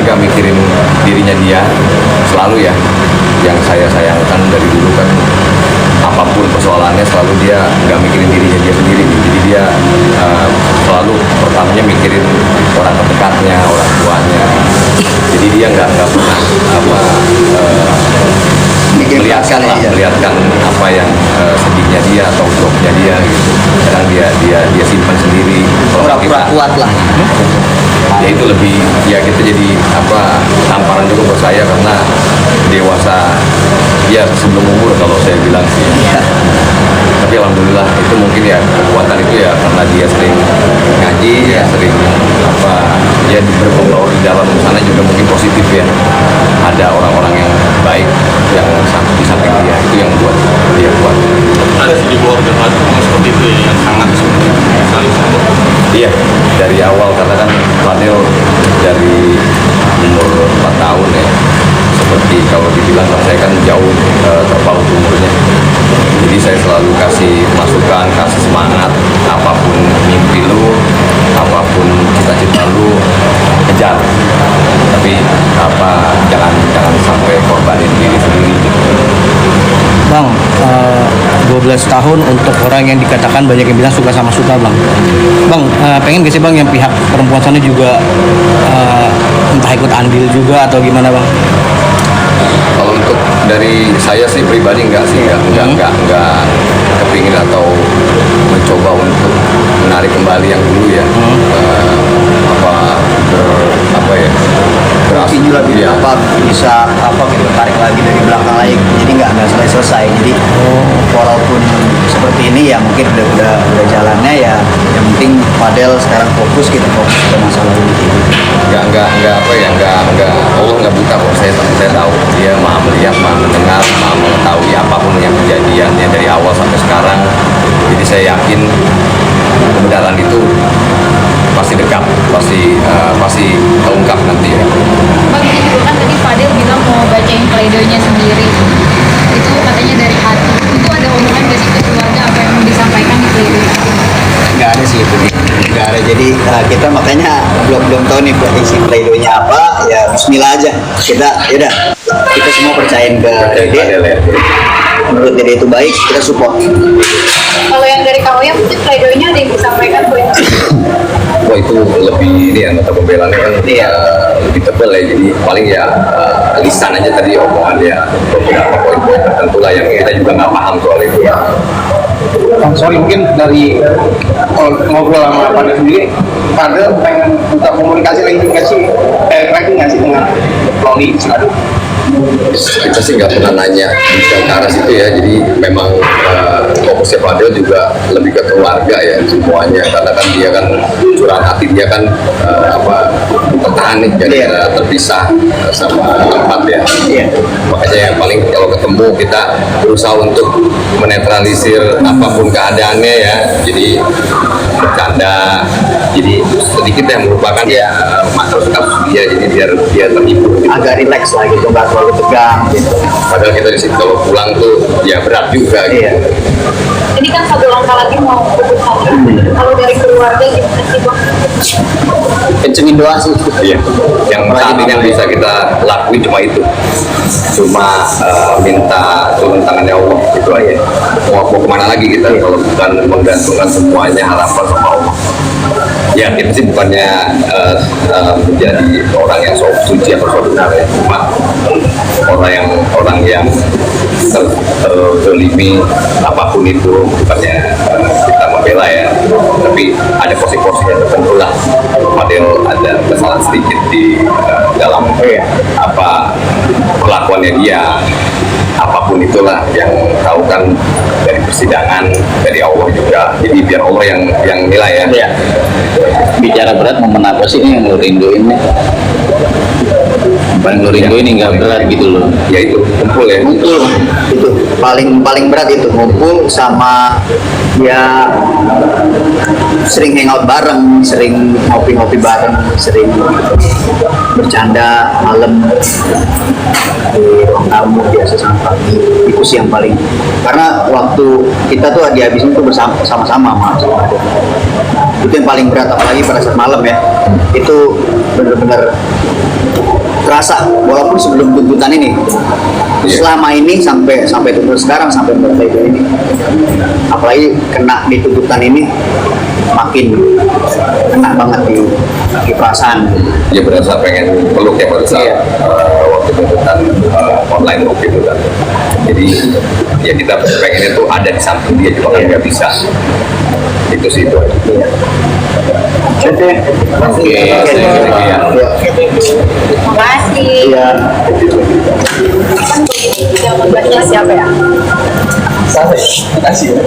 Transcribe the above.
nggak mikirin dirinya dia selalu ya. Yang saya sayangkan dari dulu kan apapun persoalannya selalu dia nggak mikirin dirinya dia sendiri. Jadi dia selalu pertamanya mikirin orang terdekatnya, orang tuanya. Jadi dia nggak pernah melihatkan apa yang sedihnya dia atau drop-nya dia gitu. Kadang dia simpan sendiri. Pura-pura kuat lah. Ya itu lebih ya kita jadi tamparan juga buat saya karena dewasa ya sebelum umur kalau saya bilang sih. Tapi alhamdulillah itu mungkin ya kekuatan itu ya karena dia sering ngaji ya sering dia bergaul di dalam sana juga mungkin positif ya. Ada orang-orang yang baik yang di samping dia itu yang buat dia kuat. Ada di keluarga seperti itu ya, yang sangat saling support. Iya, dari awal karena kan Fadel dari umur 4 tahun ya. Seperti kalau dibilang saya kan jauh terpaut umurnya. Jadi saya selalu kasih masukan, kasih semangat, apapun mimpi lu, apapun cita-cita lu, kejar. Tapi jangan sampai korbanin diri sendiri. Bang, 12 tahun untuk orang yang dikatakan banyak yang bilang suka sama suka, Bang. Bang, pengen gak sih Bang yang pihak perempuan sana juga entah ikut andil juga atau gimana, Bang? Kalau untuk dari saya sih pribadi enggak kepingin atau mencoba untuk menarik kembali yang dulu ya. Berarti juga bisa gitu tarik lagi dari belakang lagi, jadi nggak selesai. Jadi walaupun seperti ini ya mungkin udah jalannya ya, yang penting Fadel sekarang fokus ke masalah ini. Enggak Allah nggak buta kok. Saya tahu dia maha melihat, maha mendengar, maha mengetahui apapun yang kejadiannya dari awal sampai sekarang. Jadi saya yakin kebenaran itu pasti dekat, pasti terungkap nanti ya. Bang, ini juga kan tadi Fadel bilang mau bacain pleidoynya sendiri. Itu katanya dari hati. Itu ada omongan gak sih ke keluarga apa yang mau disampaikan di pleidoy? Nggak ada sih itu, nggak ada. Jadi kita makanya belum tahu nih isi pleidoynya apa. Ya Bismillah aja. Kita semua percayain ke Dede. Menurut Dede itu baik, kita support. Kalau yang dari kamu yang mungkin pleidoynya ada yang disampaikan Wah itu lebih ini ya, nota pembelaannya kan lebih tebal ya. Jadi paling ya lisan aja tadi omongannya beberapa poin-poin tertentu lah yang kita juga nggak paham soal itu ya. Sorry, mungkin dari ngobrol sama Fadel sendiri, Fadel pengen buka komunikasi lagi nggak sih dengan Loli? Kita sih nggak pernah nanya ke arah situ ya. Jadi memang fokusnya Fadel juga lebih ke keluarga ya semuanya, karena kan dia kan curahan hati dia kan bertahan nih, jadi terpisah sama tempat ya. Makanya yang paling kalau ketemu kita berusaha untuk menetralisir apapun keadaannya ya. Jadi bercanda, jadi sedikit yang merupakan masalah kasus dia, jadi biar dia terhibur gitu. Agak rileks lah gitu, nggak terlalu tegang gitu. Padahal kita di sini kalau pulang tuh ya berat juga gitu. Ini kan satu langkah lagi mau keputusan. Kalau dari keluarga gimana sih Bang? Kencengin doa sih. Iya. Yang saat ini yang bisa kita lakuin cuma itu. Cuma minta turun tangannya Allah itu aja. Mau kemana lagi kita kalau bukan menggantungkan semuanya harapan sama Allah. Ya kita sih bukannya menjadi orang yang suci atau benar ya, cuma orang yang terzolimi apapun itu bukannya kita membela ya, tapi ada porsi-porsi yang tertentu lah. Fadel ada kesalahan sedikit di dalam perlakuannya dia, apapun itulah yang tahu kan dari persidangan, dari Allah juga. Jadi biar Allah yang nilai ya. Bicara berat momen apa sih ini yang lo rinduin nih? Paling lo rinduin ini nggak berat gitu loh. Ya itu kumpul ya. Kumpul itu paling berat itu, ngumpul sama ya, sering hangout bareng, sering ngopi-ngopi bareng, sering bercanda malam di ruang tamu biasa sama pagi. Itu sih yang paling, karena waktu kita tuh dihabisin tuh bersama-sama. Itu yang paling berat, apalagi pada saat malam ya. itu benar-benar terasa walaupun sebelum tuntutan ini. Selama ini sampai tuntutan sekarang sampai pledoi ini, apalagi kena di tuntutan ini makin kena banget di perasaan. Dia berasa pengen peluk ya pada saat Iya. Waktu tuntutan online waktu itu kan. Jadi ya kita pengennya tuh ada di samping dia cuma kan nggak bisa. Itu sih itu. Oke. Oke. Iya. Makasih. Iya. Yang membuatnya siapa ya? Sampai, kasih ya.